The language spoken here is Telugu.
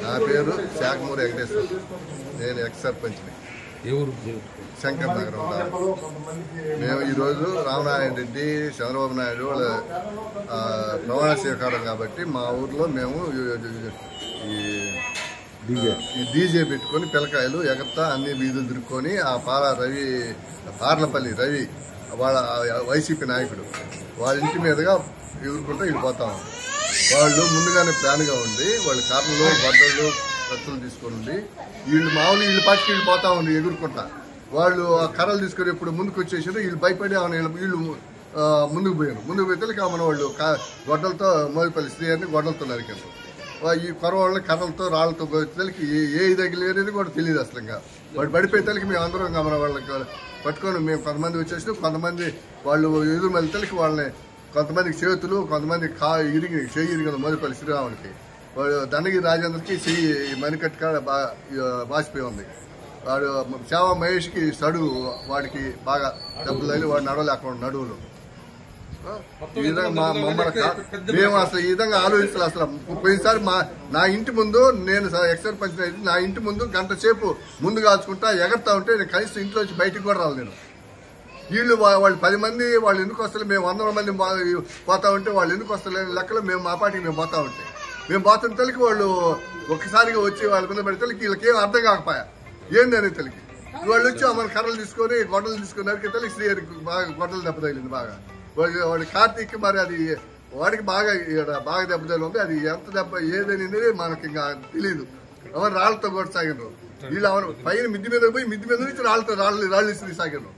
నా పేరు శాఖమూరి వెంకటేశ్వర. నేను ఎక్స్ సర్పంచ్ని. శంకర్ నగరం. మేము ఈరోజు రామనారాయణ రెడ్డి, చంద్రబాబు నాయుడు వాళ్ళ ప్రమాణ స్వీకారం కాబట్టి మా ఊర్లో మేము ఈ డీజే పెట్టుకొని పిల్లకాయలు ఎగత్తా అన్ని వీధులు తిరుక్కొని ఆ పార్లపల్లి రవి వాళ్ళ వైసీపీ నాయకుడు వాళ్ళ ఇంటి మీదుగా ఎగురుకుంటూ వెళ్ళిపోతాం. వాళ్ళు ముందుగానే ప్లాన్గా ఉండి వాళ్ళ కార్లు బట్టలు కత్తులు తీసుకొని ఉండి వీళ్ళు పట్టుకు వెళ్ళిపోతా ఉంది ఎగురుకుంటా. వాళ్ళు ఆ కర్రలు తీసుకొని ఎప్పుడు ముందుకు వచ్చేసారు. వీళ్ళు భయపడి వీళ్ళు ముందుకు పోతే మన వాళ్ళు గొడ్డలతో మోదిపల్లి శ్రీహరిని గొడ్డలతో నరికారు. ఈ కొరవాళ్ళని కర్రలతో రాళ్లతో పోయేతలకి ఏ తగిలేది కూడా తెలియదు అసలు. ఇంకా వాడు పడిపోయేతలకి మేము అందరం మన వాళ్ళకి పట్టుకొని మేము కొంతమంది వచ్చేసినాం. కొంతమంది వాళ్ళు ఎదురు మళ్ళీ వాళ్ళని కొంతమందికి చేతులు, కొంతమంది చెయ్యి ఇరిగింది మోదిపల్లి శ్రీరామునికి. వాడు దండగిరి రాజేంద్రకి చెయ్యి మణికట్టు కాడ వాసిపోయి ఉంది. వాడు సేవా మహేష్కి సడుగు వాడికి బాగా దెబ్బలు తగిలి వాడు నడవలేకుండా నడువులు. ఈ విధంగా మేము అసలు ఈ విధంగా ఆలోచించాలి. అసలు పోయినసారి నా ఇంటి ముందు నేను ఎక్సైజ్ పంచాయతీ నా ఇంటి ముందు గంట సేపు ముందు కాల్చుకుంటా ఎగరుతా ఉంటే నేను కనీసం ఇంట్లోంచి బయటికి కూడా రాలి. నేను వీళ్ళు వాళ్ళు 10 మంది వాళ్ళు ఎందుకు వస్తారు, మేము 100 మంది పోతా ఉంటే వాళ్ళు ఎందుకు వస్తలేని లెక్కలో మేము మా పాటికి మేము పోతా ఉంటే మేము పోతున్న తల్లికి వాళ్ళు ఒక్కసారిగా వచ్చి వాళ్ళ మీద పడి తల్లికి వీళ్ళకేం అర్థం కాకపోయా ఏందని తల్లికి. వాళ్ళు వచ్చి మన కర్రలు తీసుకొని గొడ్డలు తీసుకొని నరికి తల్లికి శ్రీహరికి బాగా గొడ్డలు దెబ్బ తగిలింది బాగా. వాడి కార్తీక్ మరి అది వాడికి బాగా దెబ్బ తగిలింది. అది ఎంత దెబ్బ ఏదనేది మనకి ఇంకా తెలియదు. ఎవరు రాళ్లతో కూడా సాగినారు వీళ్ళు. పైన మిద్ది మీద పోయి మిద్ది మీద నుంచి రాళ్ళు సాగినారు.